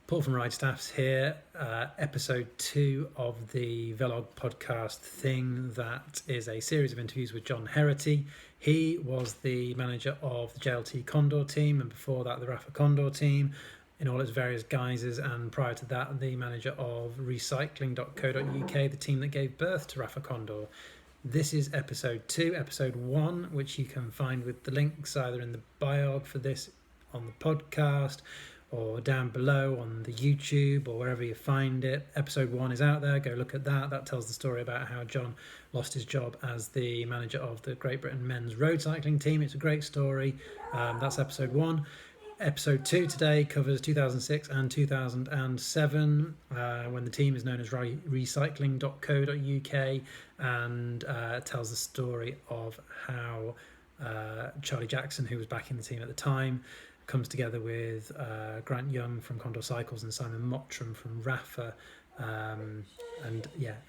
Paul from Ride Staffs here, episode 2 of the Velog podcast thing. That is a series of interviews with John Herety. He was the manager of the JLT Condor team, and before that the Rapha Condor team in all its various guises, and prior to that the manager of recycling.co.uk, the team that gave birth to Rapha Condor. This is episode 2. Episode 1, which you can find with the links either in the biog for this on the podcast or down below on the YouTube or wherever you find it. Episode 1 is out there. Go look at that. That tells the story about how John lost his job as the manager of the Great Britain men's road cycling team. It's a great story. That's episode 1. Episode 2 today covers 2006 and 2007, when the team is known as recycling.co.uk, and tells the story of how Charlie Jackson, who was backing the team at the time, comes together with Grant Young from Condor Cycles and Simon Mottram from Rapha, and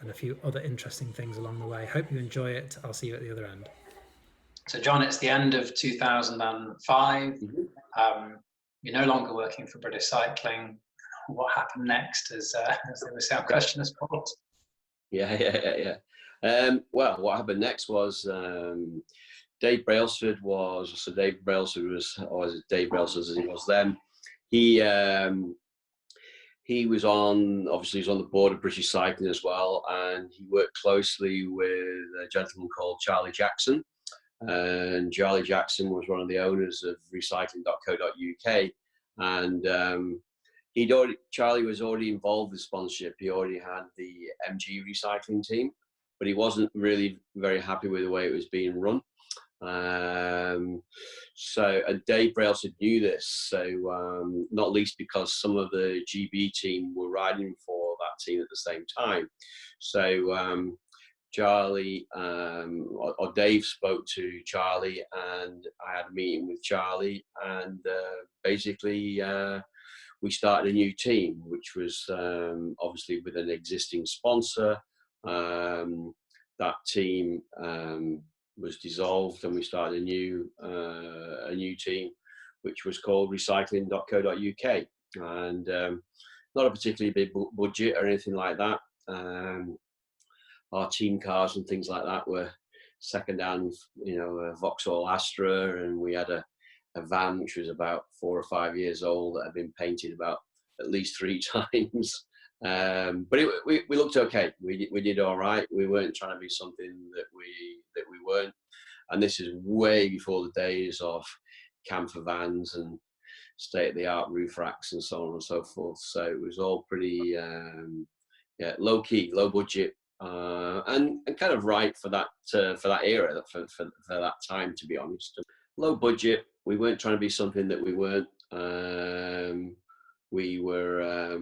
a few other interesting things along the way. Hope you enjoy it. I'll see you at the other end. So John, it's the end of 2005. You're no longer working for British Cycling. What happened next, as they would say on Question of Sport? Yeah. Well, what happened next was Dave Brailsford was, or Dave Brailsford as he was then, he was on the board of British Cycling as well, and he worked closely with a gentleman called Charlie Jackson. And Charlie Jackson was one of the owners of recycling.co.uk, and Charlie was already involved with sponsorship. He already had the MG recycling team, but he wasn't really very happy with the way it was being run. And Dave Brailsford knew this, so not least because some of the GB team were riding for that team at the same time. So Charlie or Dave spoke to Charlie, and I had a meeting with Charlie, and basically we started a new team, which was obviously with an existing sponsor. That team was dissolved, and we started a new team, which was called recycling.co.uk, and not a particularly big budget or anything like that. Our team cars and things like that were second-hand, a Vauxhall Astra, and we had a van which was about 4 or 5 years old that had been painted about at least 3 times. But we looked okay. We did all right. We weren't trying to be something that we weren't. And this is way before the days of camper vans and state-of-the-art roof racks and so on and so forth. So it was all pretty low key, low budget, and kind of right for that era, for that time, to be honest. Low budget. We weren't trying to be something that we weren't. We were.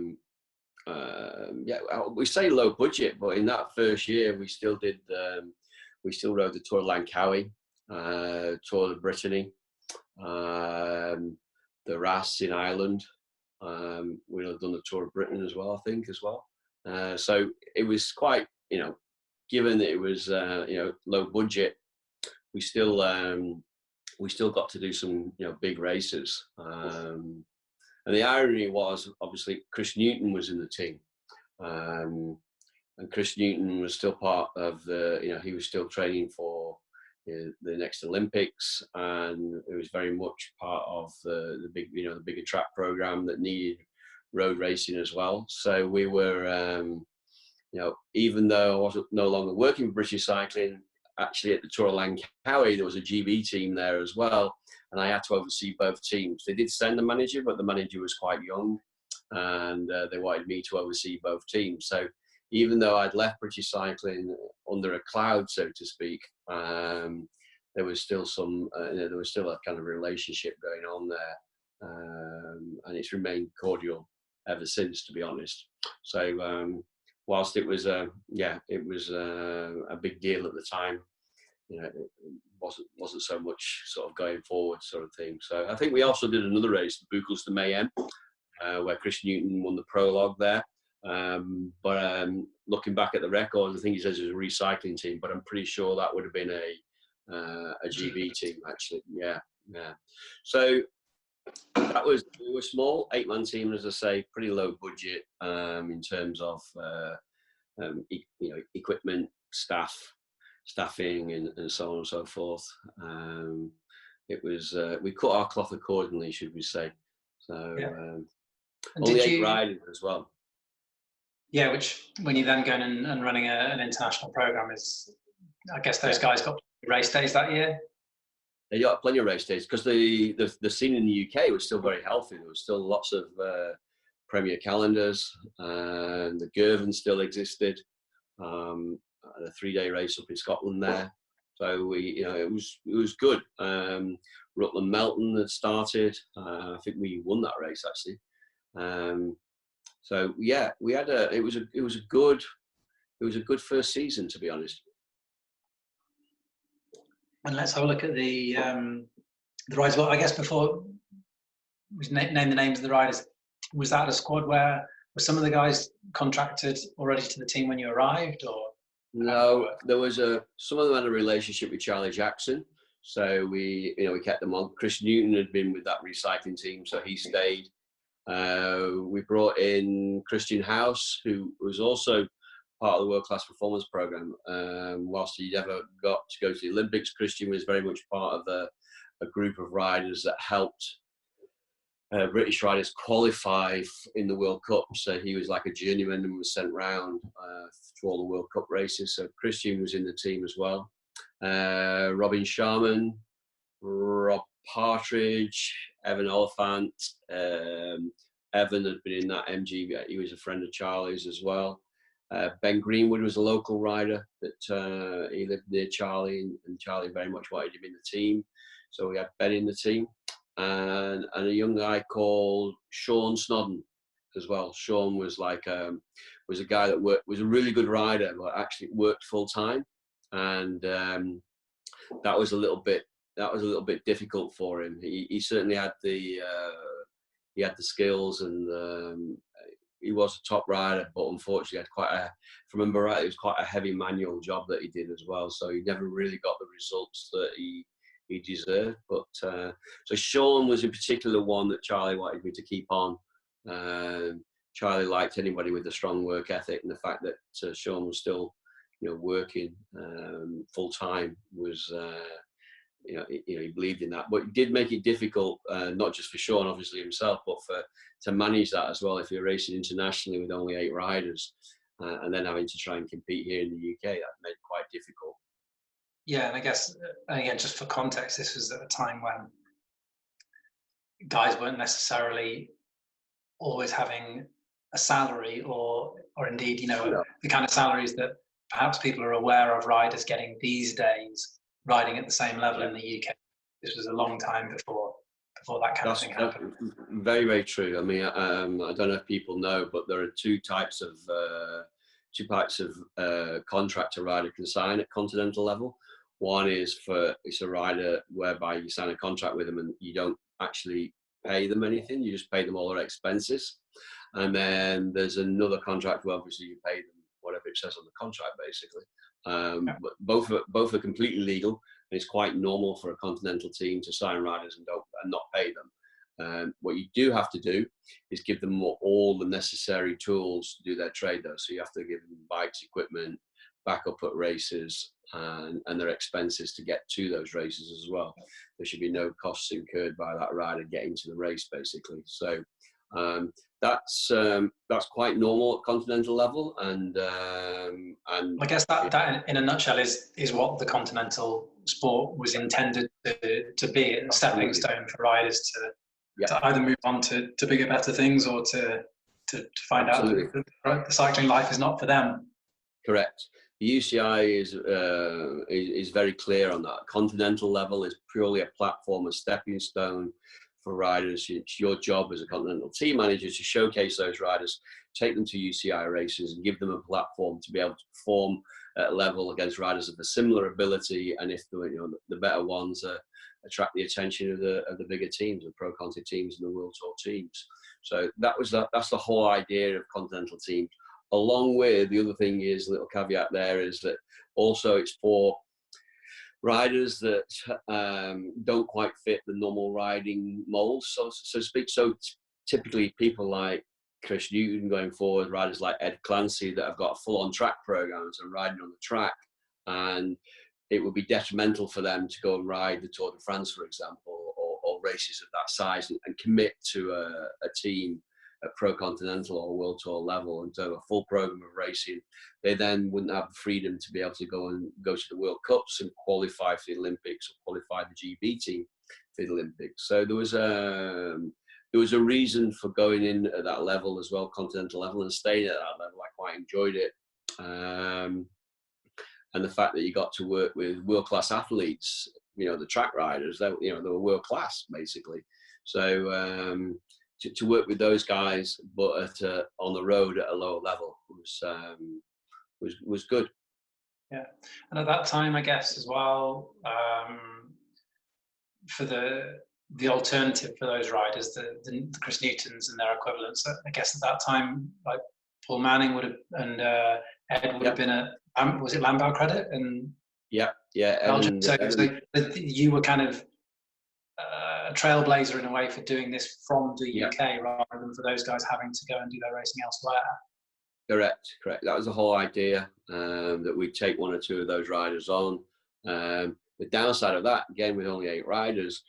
We say low budget, but in that first year, we still did. We still rode the Tour of Langkawi, Tour of Brittany, the Ras in Ireland. We'd have done the Tour of Britain as well, I think, as well. So it was quite, given that it was, low budget, we still got to do some, big races. And the irony was, obviously, Chris Newton was in the team. And Chris Newton was still part of he was still training for the next Olympics, and it was very much part of the big, the bigger track program that needed road racing as well. So we were, even though I wasn't no longer working for British Cycling, actually at the Tour of Langkawi, there was a GB team there as well, and I had to oversee both teams. They did send a manager, but the manager was quite young, and they wanted me to oversee both teams. So even though I'd left British Cycling under a cloud, so to speak, there was still there was still a kind of relationship going on there, and it's remained cordial ever since, to be honest. So whilst it was a big deal at the time, it wasn't so much sort of going forward sort of thing. So I think we also did another race, the Buchels de Mayhem, where Chris Newton won the prologue there. But looking back at the records, I think he says it was a recycling team, but I'm pretty sure that would have been a GB team, actually. Yeah. So We were small, 8-man team, as I say, pretty low budget in terms of equipment, staffing, and so on and so forth. It was we cut our cloth accordingly, should we say? So only 8 riders as well. Yeah, which when you then go and running an international program is, I guess those guys got race days that year. They got plenty of race days because the scene in the UK was still very healthy. There was still lots of Premier calendars, and the Girvan still existed. A 3-day race up in Scotland there, so it was good. Rutland Melton had started. I think we won that race actually. So yeah, we had it was a good first season, to be honest. And let's have a look at the riders. Well, I guess before we name the names of the riders, was that a squad where were some of the guys contracted already to the team when you arrived, or? No, there was some of them had a relationship with Charlie Jackson, so we kept them on. Chris Newton had been with that recycling team, so he stayed. We brought in Kristian House, who was also part of the World Class Performance Program. Whilst he never got to go to the Olympics, Kristian was very much part of a group of riders that helped British riders qualify in the World Cup. So he was like a journeyman and was sent round to all the World Cup races. So Kristian was in the team as well. Robin Sharman, Rob Partridge, Evan Oliphant. Evan had been in that MG. He was a friend of Charlie's as well. Ben Greenwood was a local rider that he lived near Charlie, and Charlie very much wanted him in the team. So we had Ben in the team. And a young guy called Sean Snodden as well. Sean was was a guy that was a really good rider, but actually worked full time, and that was a little bit difficult for him. He certainly had the skills, and he was a top rider, but unfortunately had quite a, if I remember right, it was quite a heavy manual job that he did as well. So he never really got the results that he deserved. But so Sean was in particular one that Charlie wanted me to keep on. Charlie liked anybody with a strong work ethic, and the fact that Sean was still working full time was he believed in that. But it did make it difficult, not just for Sean obviously himself, but to manage that as well. If you're racing internationally with only 8 riders and then having to try and compete here in the UK, that made it quite difficult. Yeah, and I guess, again, just for context, this was at a time when guys weren't necessarily always having a salary, or indeed, the kind of salaries that perhaps people are aware of riders getting these days, riding at the same level in the UK. This was a long time before that kind of thing happened. Very, very true. I mean, I don't know if people know, but there are two types of contract a rider can sign at continental level. One is it's a rider whereby you sign a contract with them and you don't actually pay them anything, you just pay them all their expenses. And then there's another contract where obviously you pay them whatever it says on the contract, basically. But both are completely legal, and it's quite normal for a continental team to sign riders and not pay them. What you do have to do is give them all the necessary tools to do their trade, though. So you have to give them bikes, equipment, backup at races, and their expenses to get to those races as well. There should be no costs incurred by that rider getting to the race, basically. So that's quite normal at continental level, and I guess that in a nutshell is what the continental sport was intended to be, a stepping stone for riders to either move on to bigger, better things, or to find out that the cycling life is not for them. Correct. The UCI is very clear on that. Continental level is purely a platform, a stepping stone for riders. It's your job as a continental team manager to showcase those riders, take them to UCI races, and give them a platform to be able to perform at a level against riders of a similar ability. And if the better ones attract the attention of the bigger teams, the Pro Conti teams and the World Tour teams. So that's the whole idea of continental teams. Along with the other thing is, a little caveat there, is that also it's for riders that don't quite fit the normal riding mold, so to speak. So typically people like Chris Newton going forward, riders like Ed Clancy that have got full-on track programs and riding on the track, and it would be detrimental for them to go and ride the Tour de France, for example, or races of that size and commit to a team at Pro Continental or World Tour level and to have a full program of racing. They then wouldn't have the freedom to be able to go to the World Cups and qualify for the Olympics or qualify the GB team for the Olympics. So there was a reason for going in at that level as well, continental level, and staying at that level. I quite enjoyed it. And the fact that you got to work with world-class athletes, the track riders, they were world-class, basically. So to work with those guys, but on the road at a lower level was good. Yeah, and at that time, I guess as well, for the alternative for those riders, the Chris Newtons and their equivalents, I guess at that time, like Paul Manning would have, and Ed would have been was it Lambau Credit? And yeah. Belgium. So you were kind of a trailblazer in a way for doing this from the UK rather than for those guys having to go and do their racing elsewhere. Correct. That was the whole idea, that we'd take one or two of those riders on. The downside of that, again, with only 8 riders,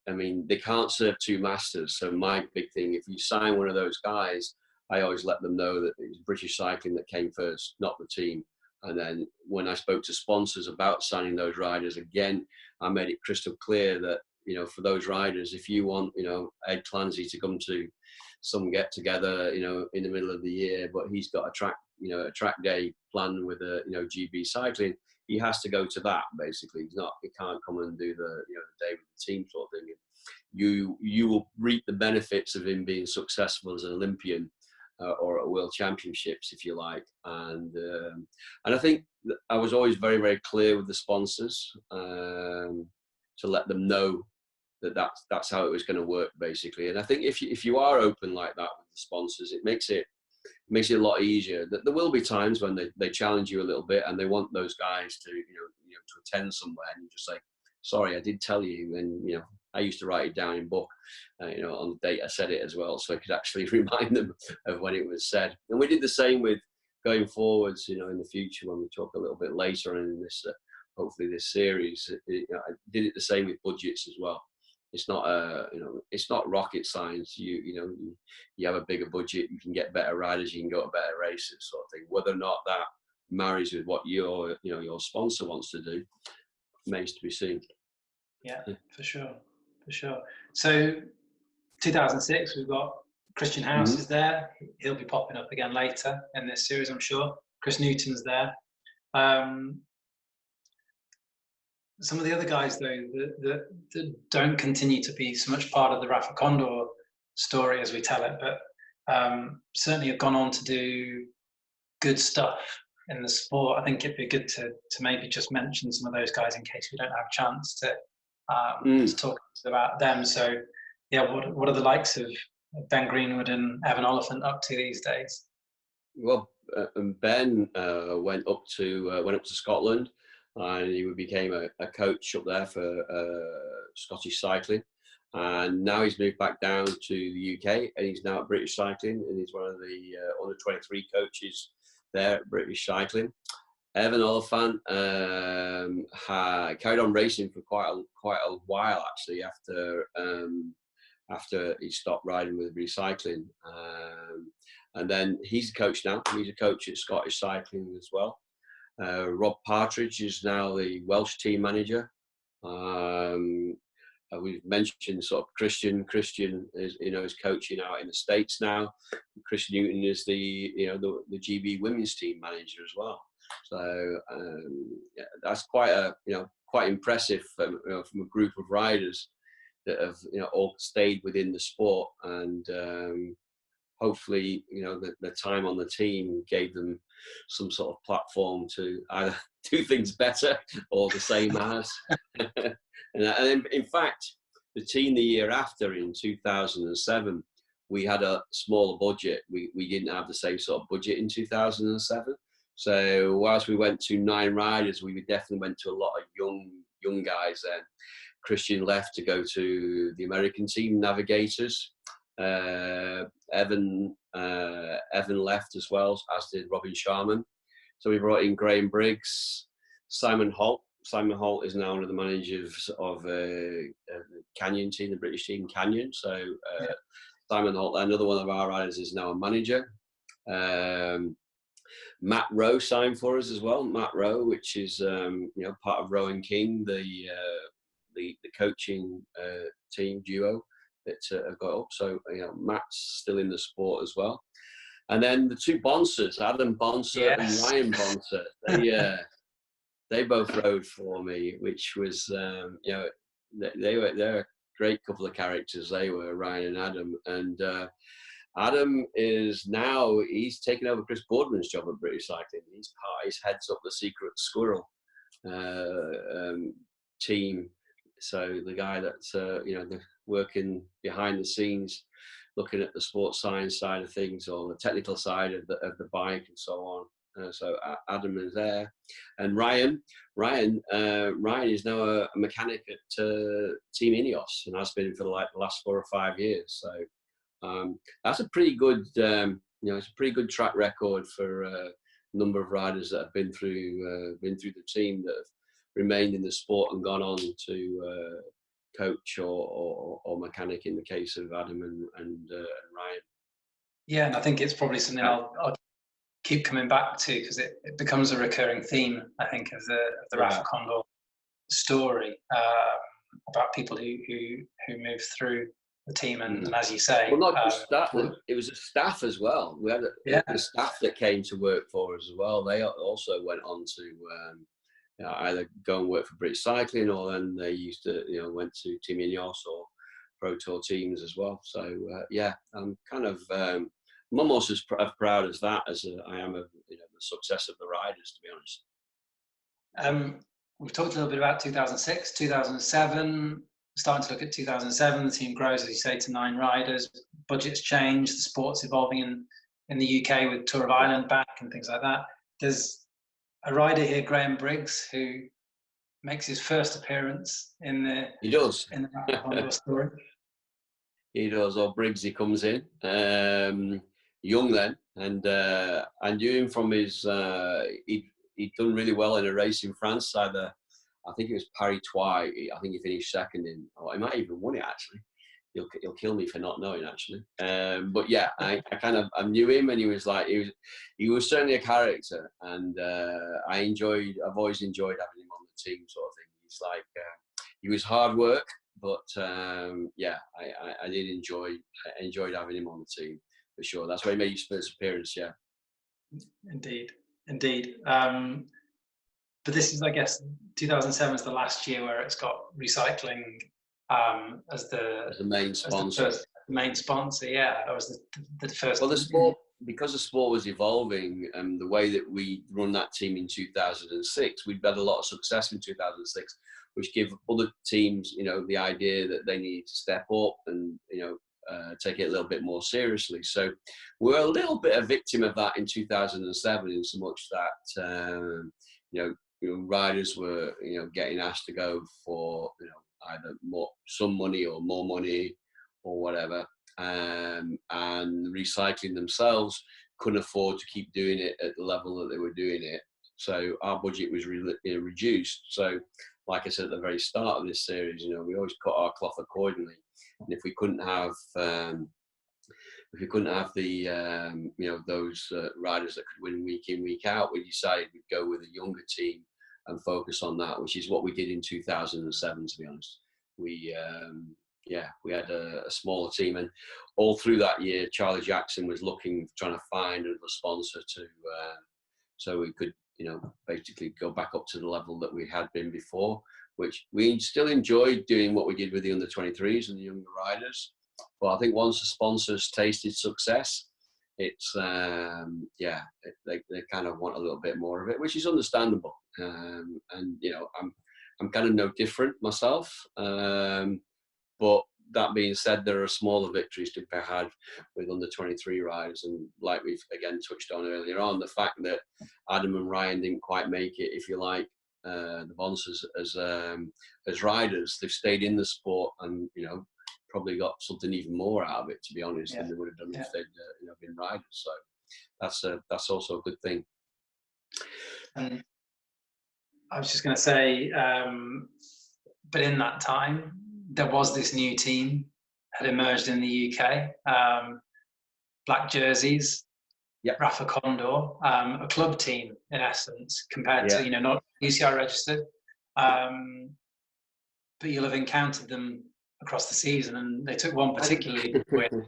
I mean, they can't serve 2 masters. So my big thing, if you sign one of those guys, I always let them know that it was British Cycling that came first, not the team. And then when I spoke to sponsors about signing those riders, again, I made it crystal clear that, for those riders, if you want, Ed Clancy to come to some get together, in the middle of the year, but he's got a track day planned with GB cycling, he has to go to that, basically. He can't come and do the day with the team sort of thing. You will reap the benefits of him being successful as an Olympian or at World Championships, if you like. And I think that I was always very, very clear with the sponsors to let them know that that's how it was going to work, basically. And I think if you are open like that with the sponsors, it makes it a lot easier. That there will be times when they challenge you a little bit and they want those guys to to attend somewhere, and you just say, sorry, I did tell you, and I used to write it down in book, on the date I said it as well, so I could actually remind them of when it was said. And we did the same with going forwards, in the future when we talk a little bit later in this, hopefully this series. I did it the same with budgets as well. It's not it's not rocket science. You have a bigger budget, you can get better riders, you can go to better races, sort of thing. Whether or not that marries with what your sponsor wants to do remains to be seen. Yeah, for sure. So 2006, we've got Kristian House is there. He'll be popping up again later in this series, I'm sure. Chris Newton's there. Some of the other guys, though, that don't continue to be so much part of the Rapha Condor story as we tell it, but certainly have gone on to do good stuff in the sport. I think it'd be good to maybe just mention some of those guys in case we don't have a chance to talk about them. So, yeah, what are the likes of Ben Greenwood and Evan Oliphant up to these days? Well, Ben went up to Scotland, and he became a coach up there for Scottish Cycling, and now he's moved back down to the UK, and he's now at British Cycling, and he's one of the under 23 coaches there at British Cycling. Evan Oliphant carried on racing for quite a while, actually, after he stopped riding with Recycling, and then he's a coach now. He's a coach at Scottish Cycling as well. Rob Partridge is now the Welsh team manager. We've mentioned sort of Kristian. Kristian is coaching out in the States now. Chris Newton is the GB women's team manager as well. So that's quite impressive from a group of riders that have all stayed within the sport, and hopefully the time on the team gave them some sort of platform to either do things better or the same as. And in fact, the team the year after, in 2007, we had a smaller budget. We didn't have the same sort of budget in 2007. So whilst we went to 9 riders, we definitely went to a lot of young young guys then. Kristian left to go to the American team, Navigators. Evan left as well, as did Robin Sharman. So we brought in Graham Briggs, Simon Holt. Simon Holt is now one of the managers of Canyon team, the British team Canyon. So Simon Holt, another one of our riders, is now a manager. Matt Rowe signed for us as well. Matt Rowe, which is part of Rowan King, the coaching team duo that have got up. So Matt's still in the sport as well. And then the two Bonsers, Adam Bonser and Ryan Bonser, they both rode for me, which was they're a great couple of characters. They were, Ryan and Adam, and Adam is now, he's taken over Chris Boardman's job at British Cycling. He's heads up the Secret Squirrel team. So the guy that's working behind the scenes, looking at the sports science side of things, or the technical side of the bike and so on. So Adam is there, and Ryan is now a mechanic at Team Ineos, and has been for the last 4 or 5 years. So that's a pretty good, it's a pretty good track record for a number of riders that have been through the team, that have remained in the sport and gone on to coach or mechanic in the case of Adam and Ryan. Yeah, and I think it's probably something I'll keep coming back to, because it becomes a recurring theme, I think, of the Rapha Condor story, about people who move through the team, and as you say, well, not just that, it was a staff as well. We had the staff that came to work for us as well. They also went on to either go and work for British Cycling, or then they used to went to Team Ineos or Pro Tour teams as well. So I'm kind of I'm almost as proud as that as I am of the success of the riders, to be honest. We've talked a little bit about 2006, 2007. Starting to look at 2007, the team grows, as you say, to 9 riders. Budgets change, the sport's evolving in the UK with Tour of Ireland back and things like that. There's a rider here, Graham Briggs, who makes his first appearance in the Rapha Condor story. He does. Or Briggsy comes in, young then, and I knew him from his. He'd done really well in a race in France. I think it was Paris-Troyes. I think he finished second in, or he might even won it actually. He'll kill me for not knowing actually. But yeah, I knew him, and he was certainly a character, and I've always enjoyed having him on the team, sort of thing. He's he was hard work, but I did enjoyed having him on the team for sure. That's why he made his first appearance. Yeah, indeed. But this is, I guess, 2007 is the last year where it's got recycling as the main sponsor. Main sponsor, yeah. That was the first. Well, the sport, because the sport was evolving, and the way that we run that team in 2006, we'd had a lot of success in 2006, which gave other teams, the idea that they needed to step up and, take it a little bit more seriously. So we're a little bit a victim of that in 2007, in so much that, riders were, getting asked to go for, either some money or more money or whatever, and recycling themselves couldn't afford to keep doing it at the level that they were doing it. So our budget was reduced. So, like I said at the very start of this series, we always cut our cloth accordingly. And if we couldn't have the those riders that could win week in, week out, we decided we'd go with a younger team and focus on that, which is what we did in 2007. To be honest, we had a smaller team, and all through that year, Charlie Jackson was trying to find another sponsor so we could, basically go back up to the level that we had been before, which we still enjoyed doing what we did with the under 23s and the younger riders. But I think once the sponsors tasted success, it's they kind of want a little bit more of it, which is understandable. And I'm kind of no different myself. But that being said, there are smaller victories to be had with under 23 riders, and like we've again touched on earlier on, the fact that Adam and Ryan didn't quite make it, if you like, the Bonds as riders. They've stayed in the sport, and probably got something even more out of it, to be honest, than they would have done if they'd been riders. So that's also a good thing. And I was just going to say, but in that time, there was this new team had emerged in the UK, black jerseys, Rapha Condor, a club team in essence, compared to not UCI registered, but you'll have encountered them across the season, and they took one particularly win.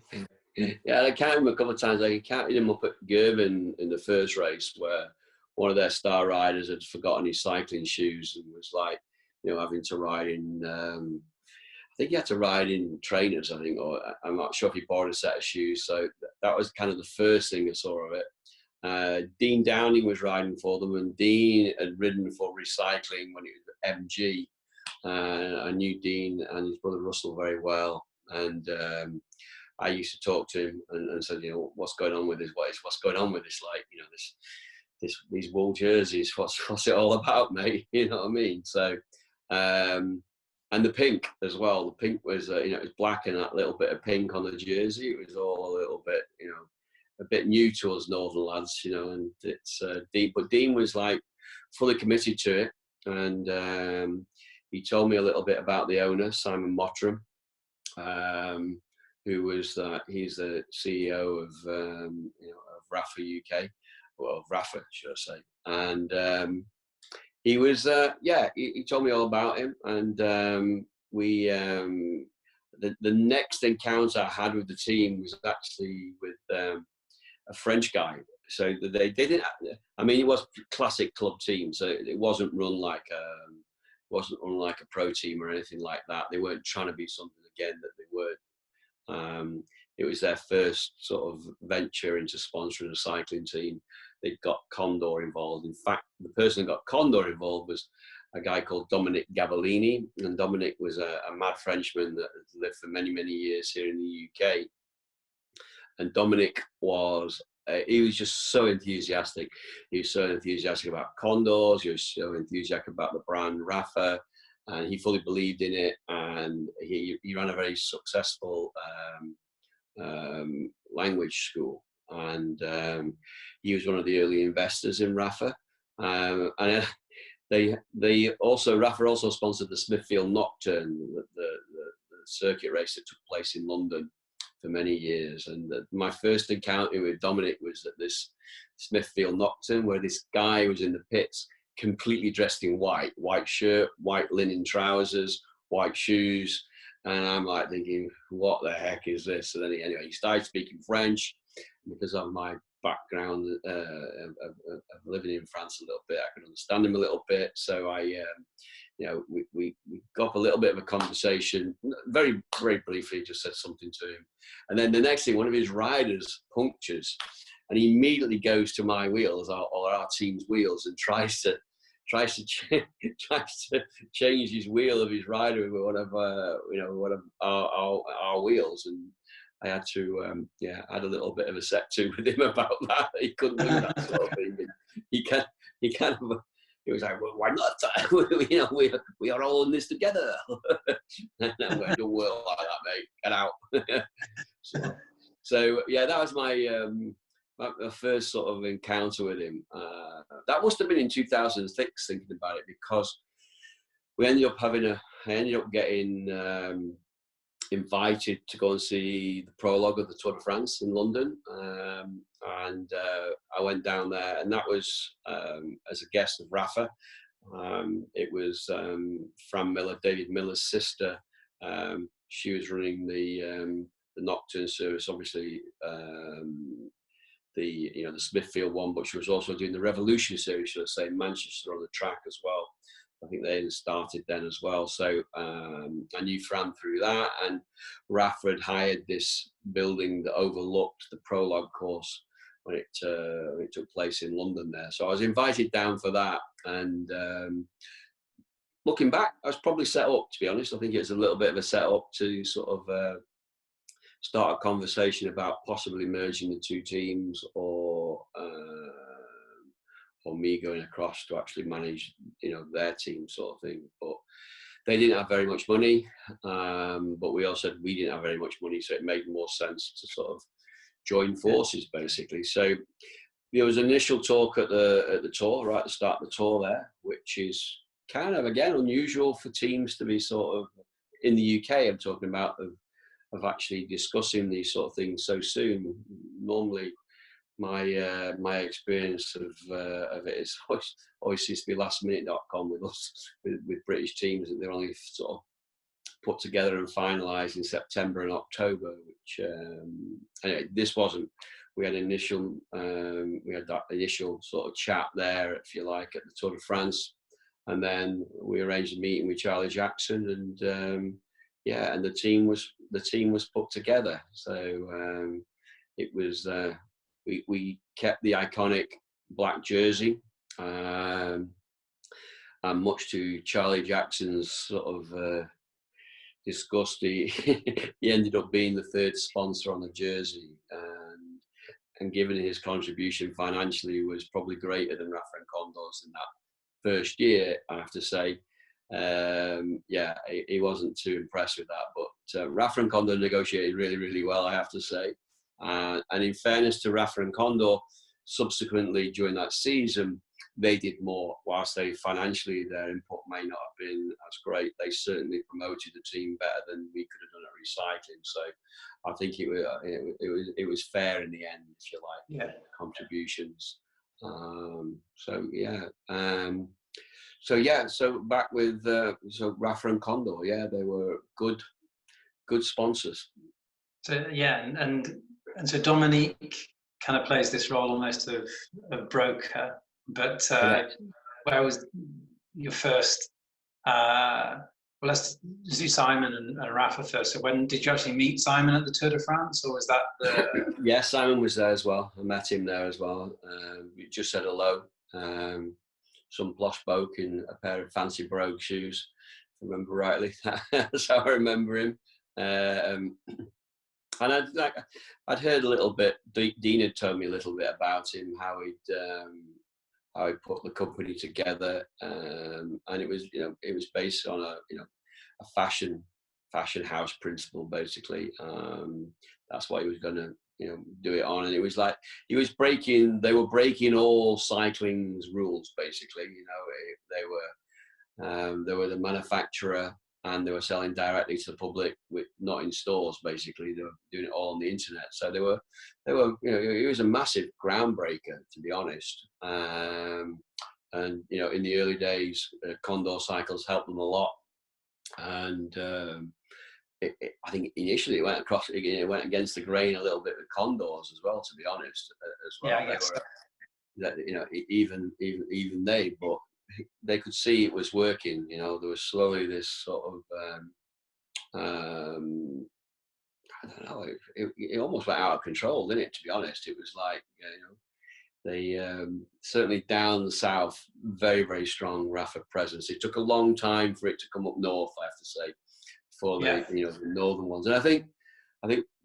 Yeah, I counted them a couple of times. I counted them up at Girvan in the first race, where one of their star riders had forgotten his cycling shoes and was like, having to ride in. I think he had to ride in trainers, I think, or I'm not sure if he borrowed a set of shoes. So that was kind of the first thing I saw of it. Dean Downing was riding for them, and Dean had ridden for Recycling when it was MG. I knew Dean and his brother Russell very well, and I used to talk to him and said, what's going on with this? What's going on with this? Like, these wool jerseys. What's it all about, mate? You know what I mean? So, and the pink as well. The pink was, it was black and that little bit of pink on the jersey. It was all a little bit, a bit new to us northern lads, and it's Dean. But Dean was like fully committed to it, and he told me a little bit about the owner, Simon Mottram. Who was he's the CEO of Rapha UK, well, Rapha should I say, and he was he told me all about him, and we the next encounter I had with the team was actually with a French guy. So they didn't. I mean, it was classic club team, so it wasn't run like a pro team or anything like that. They weren't trying to be something again that they weren't. It was their first sort of venture into sponsoring a cycling team. They got Condor involved. In fact, the person who got Condor involved was a guy called Dominic Gabellini, and Dominic was a mad Frenchman that lived for many, many years here in the UK. And Dominic was he was just so enthusiastic. He was so enthusiastic about Condors. He was so enthusiastic about the brand Rapha, and he fully believed in it. And he ran a very successful language school, and he was one of the early investors in Rapha. And Rapha also sponsored the Smithfield Nocturne, the circuit race that took place in London for many years. And my first encounter with Dominic was at this Smithfield Nocturne, where this guy was in the pits completely dressed in white shirt, white linen trousers, white shoes. And I'm like thinking, what the heck is this? And then he started speaking French. Because of my background of living in France a little bit, I could understand him a little bit. So we got up a little bit of a conversation, very, very briefly, just said something to him. And then the next thing, one of his riders punctures, and he immediately goes to my wheels, or our team's wheels, and tries to change his wheel of his rider with one of our wheels. And I had to, had a little bit of a set to with him about that. He couldn't do that sort of thing. He was like, well, why not? We are all in this together. And I'm going, don't work like that, mate. Get out. so that was my first sort of encounter with him. That must have been in 2006, thinking about it, because I ended up getting invited to go and see the prologue of the Tour de France in London, and I went down there, and that was as a guest of Rapha. It was Fran Miller, David Miller's sister. She was running the Nocturne service, obviously the Smithfield one, but she was also doing the Revolution series, should I say, in Manchester on the track as well. I think they started then as well. So I knew Fran through that, and Rapha had hired this building that overlooked the prologue course when it took place in London there. So I was invited down for that, and looking back, I was probably set up, to be honest. I think it was a little bit of a setup to sort of start a conversation about possibly merging the two teams, or or me going across to actually manage, their team sort of thing. But they didn't have very much money, but we all said we didn't have very much money, so it made more sense to sort of join forces, basically. So there was initial talk at the tour, right at the start of the tour there, which is kind of, again, unusual for teams to be sort of, in the UK, I'm talking about, of actually discussing these sort of things so soon. Normally, my experience of it is always seems to be lastminute.com with us, with British teams, that they're only sort of put together and finalised in September and October. Which anyway, this wasn't. We had that initial sort of chat there, if you like, at the Tour de France, and then we arranged a meeting with Charlie Jackson, and and the team was put together. So it was. We kept the iconic black jersey, and much to Charlie Jackson's sort of disgust, he ended up being the third sponsor on the jersey, and given his contribution financially was probably greater than Rapha Condor's in that first year, I have to say. He wasn't too impressed with that, but Rapha Condor negotiated really, really well, I have to say. And in fairness to Rapha Condor, subsequently during that season, they did more. Whilst they financially, their input may not have been as great, they certainly promoted the team better than we could have done at recycling. So I think it was fair in the end, if you like, contributions. So back with Rapha and Condor, they were good sponsors. So and so Dominique kind of plays this role almost of broker, but where was your first? Let's do Simon and Rapha first. So when did you actually meet Simon at the Tour de France, or was that the? Yeah, Simon was there as well. I met him there as well. We just said hello. Some posh bloke in a pair of fancy brogue shoes, if I remember rightly. That's how I remember him. And I'd heard a little bit. Dean had told me a little bit about him, how he'd put the company together, and it was based on a fashion house principle, basically. That's what he was going to do it on, and it was like they were breaking all cycling's rules, basically. They were the manufacturer, and they were selling directly to the public, not in stores. Basically, they were doing it all on the internet. So they were. It was a massive groundbreaker, to be honest. And in the early days, Condor cycles helped them a lot. And I think initially it went against the grain a little bit with Condors as well, to be honest. As well, I guess even they, but they could see it was working. There was slowly this sort of I don't know. It almost went out of control, didn't it? To be honest, it was like they certainly down the south, very, very strong Rapha presence. It took a long time for it to come up north, I have to say, for the northern ones. And I think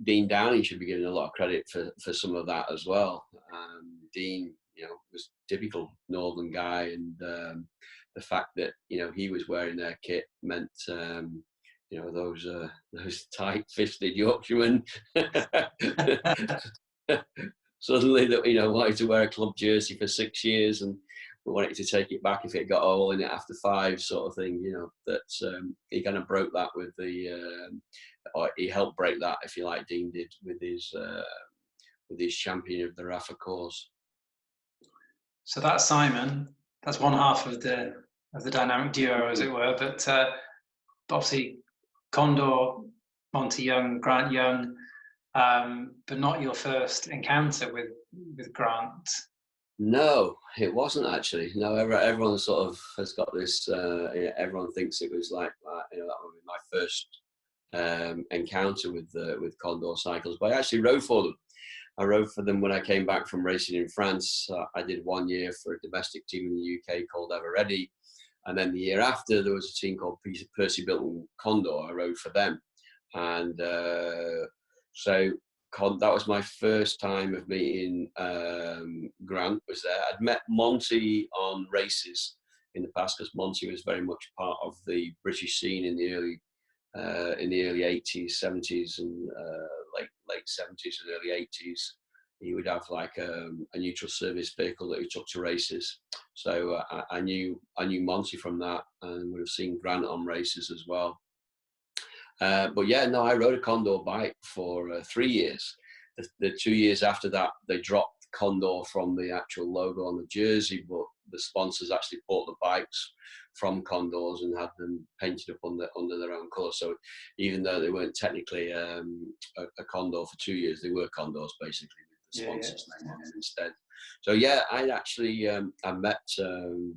Dean Downing should be given a lot of credit for some of that as well. Dean, was typical northern guy, and the fact that he was wearing their kit meant those tight-fisted Yorkshiremen suddenly that wanted to wear a club jersey for 6 years and wanted to take it back if it got a hole in it after 5, sort of thing. That he kind of broke that with or he helped break that, if you like. Dean did with his champion of the Rapha cause. So that's Simon. That's one half of the dynamic duo, as it were. But obviously, Condor, Monty Young, Grant Young, but not your first encounter with Grant. No, it wasn't actually. No, everyone sort of has got this. Everyone thinks it was like that. That would be my first encounter with Condor cycles. But I actually rode for them. I rode for them when I came back from racing in France. I did 1 year for a domestic team in the UK called Ever Ready. And then the year after, there was a team called Percy Bilton Condor. I rode for them. And so that was my first time of meeting Grant was there. I'd met Monty on races in the past, because Monty was very much part of the British scene in the early 80s, 70s, and late 70s and early 80s. He would have like a neutral service vehicle that he took to races. So I knew Monty from that, and would have seen Grant on races as well. But yeah, no, I rode a Condor bike for 3 years. The 2 years after that, they dropped Condor from the actual logo on the jersey, but the sponsors actually bought the bikes from Condors and had them painted up under their own colour. So even though they weren't technically a Condor for 2 years, they were Condors basically, with the sponsors name on them instead. So yeah, I actually I met to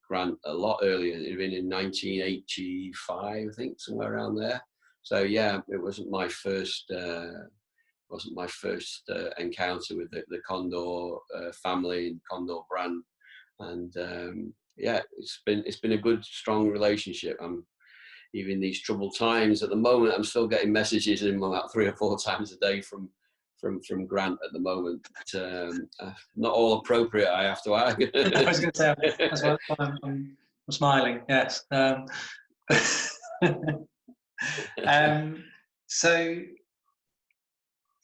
Grant a lot earlier. It had been in 1985, I think, somewhere around there. So yeah, it wasn't my first encounter with the Condor family and Condor brand. And yeah, it's been a good, strong relationship. Even these troubled times at the moment, I'm still getting messages in about 3 or 4 times a day from Grant at the moment. Not all appropriate, I have to add. I was going to say, that's why I'm smiling. Yes. So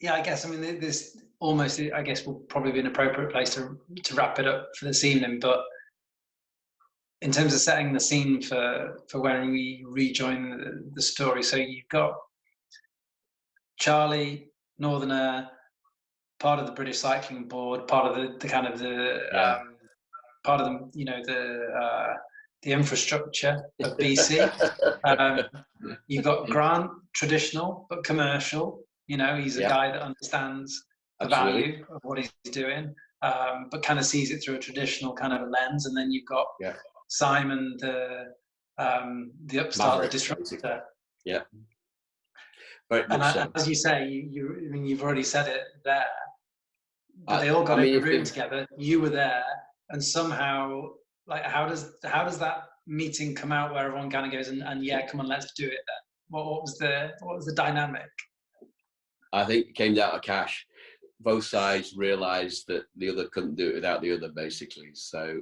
yeah, I guess, I mean, this almost, I guess, will probably be an appropriate place to wrap it up for this evening. But in terms of setting the scene for when we rejoin the story, so you've got Charlie, Northerner, part of the British Cycling Board, part of the kind of part of the, you know, the infrastructure of BC. You've got Grant, traditional but commercial. You know, he's a guy that understands the value of what he's doing, but kind of sees it through a traditional kind of a lens. And then you've got Simon, the upstart, the disruptor. Yeah. Very much And so. as you say, I mean, you've already said it there. But they all got in the room together. You were there, and somehow, like, how does that meeting come out where everyone kind of goes and yeah, come on, let's do it then? What was the dynamic? I think it came down to cash. Both sides realised that the other couldn't do it without the other, basically. So,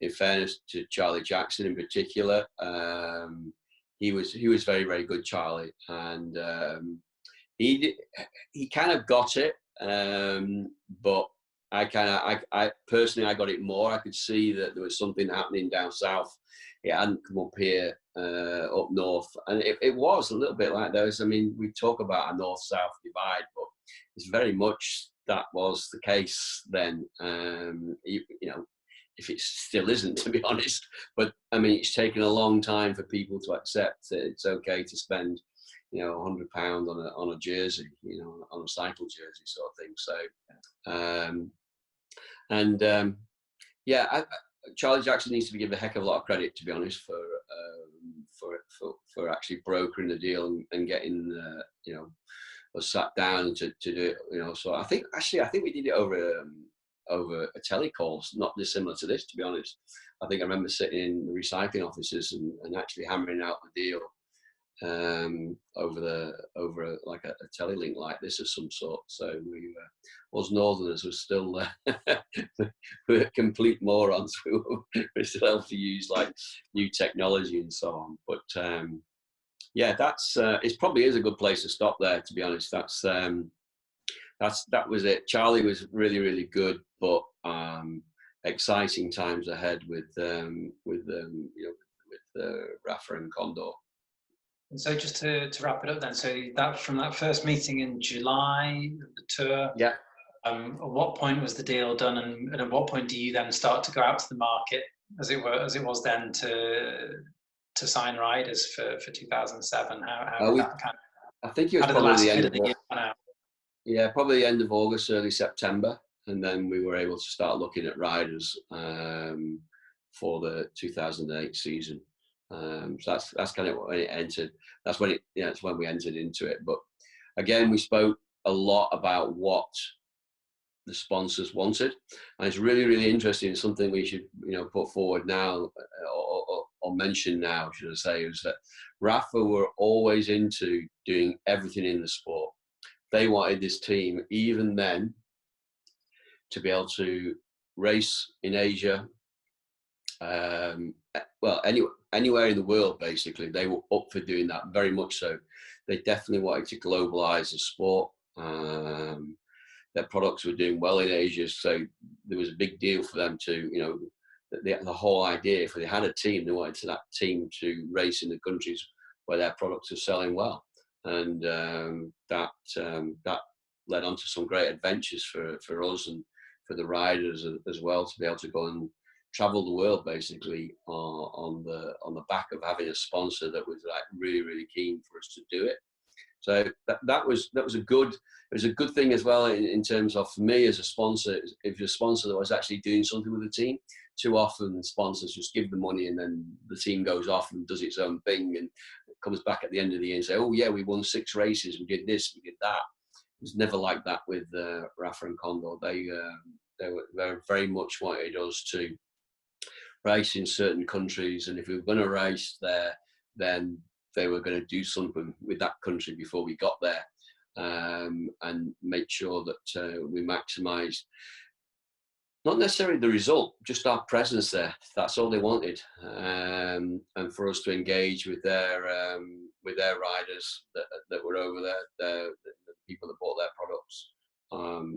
in fairness to Charlie Jackson in particular, he was very, very good, Charlie, and he kind of got it, but I personally, I got it more. I could see that there was something happening down south. It hadn't come up here, up north, and it was a little bit like those. I mean, we talk about a north-south divide, but it's very much that was the case then. You know, if it still isn't, to be honest. But I mean, it's taken a long time for people to accept that it's okay to spend, you know, £100 on a jersey, you know, on a cycle jersey sort of thing. So, Charlie Jackson needs to be given a heck of a lot of credit, to be honest, for actually brokering the deal and getting, you know, us sat down to do it, you know. So I think we did it over a telecall, not dissimilar to this, to be honest. I think I remember sitting in the recycling offices and actually hammering out the deal over like a telelink like this of some sort. So us Northerners were still we were complete morons. We still able to use like new technology and so on. But yeah, that's it. Probably is a good place to stop there, to be honest. That was it. Charlie was really, really good, but exciting times ahead with Rapha and Condor. And so just to wrap it up then, so that from that first meeting in July, the tour. Yeah. At what point was the deal done, and at what point do you then start to go out to the market, as it was then, to sign riders for 2007? How did that kind of? I think it was probably the end of the year. Yeah, probably the end of August, early September, and then we were able to start looking at riders for the 2008 season. So that's kind of when it entered. That's when it's when we entered into it. But again, we spoke a lot about what the sponsors wanted, and it's really, really interesting. It's something we should, you know, put forward now, or mention now, should I say, is that Rapha were always into doing everything in the sport. They wanted this team, even then, to be able to race in Asia, well, anywhere in the world, basically. They were up for doing that, very much so. They definitely wanted to globalize the sport. Their products were doing well in Asia, so there was a big deal for them to, you know, the whole idea, if they had a team, they wanted that team to race in the countries where their products are selling well. And that led on to some great adventures for us and for the riders as well, to be able to go and travel the world basically on the back of having a sponsor that was like really keen for us to do it. So that was a good thing as well in terms of, for me as a sponsor, if you're a sponsor that was actually doing something with the team. Too often sponsors just give the money and then the team goes off and does its own thing and comes back at the end of the year and say, oh yeah, we won 6 races, we did this, we did that. It was never like that with Rapha and Condor. They very much wanted us to race in certain countries, and if we were going to race there, then they were going to do something with that country before we got there, and make sure that we maximised not necessarily the result, just our presence there. That's all they wanted, and for us to engage with their riders that were over there, the people that bought their products.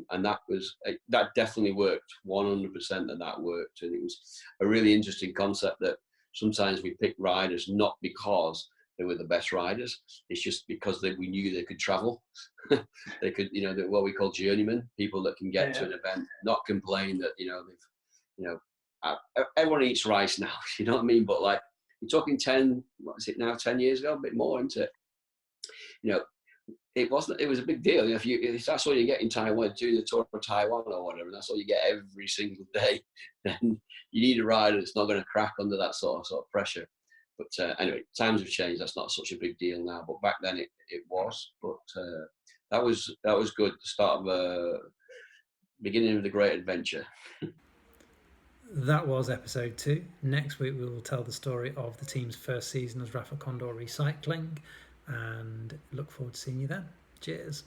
And that definitely worked. 100% that worked, and it was a really interesting concept that sometimes we pick riders not because they were the best riders, it's just because we knew they could travel. They could, you know, what we call journeymen, people that can get to an event, not complain that, you know, everyone eats rice now, you know what I mean? But like, you're talking 10 years ago, a bit more, isn't it? You know, it was a big deal. You know, if that's all you get in Taiwan, doing the tour of Taiwan or whatever, and that's all you get every single day, then you need a rider that's not going to crack under that sort of pressure. But anyway, times have changed. That's not such a big deal now. But back then it was. But that was good. The start of beginning of the great adventure. That was episode 2. Next week we will tell the story of the team's first season as Rapha Condor Recycling, and look forward to seeing you then. Cheers.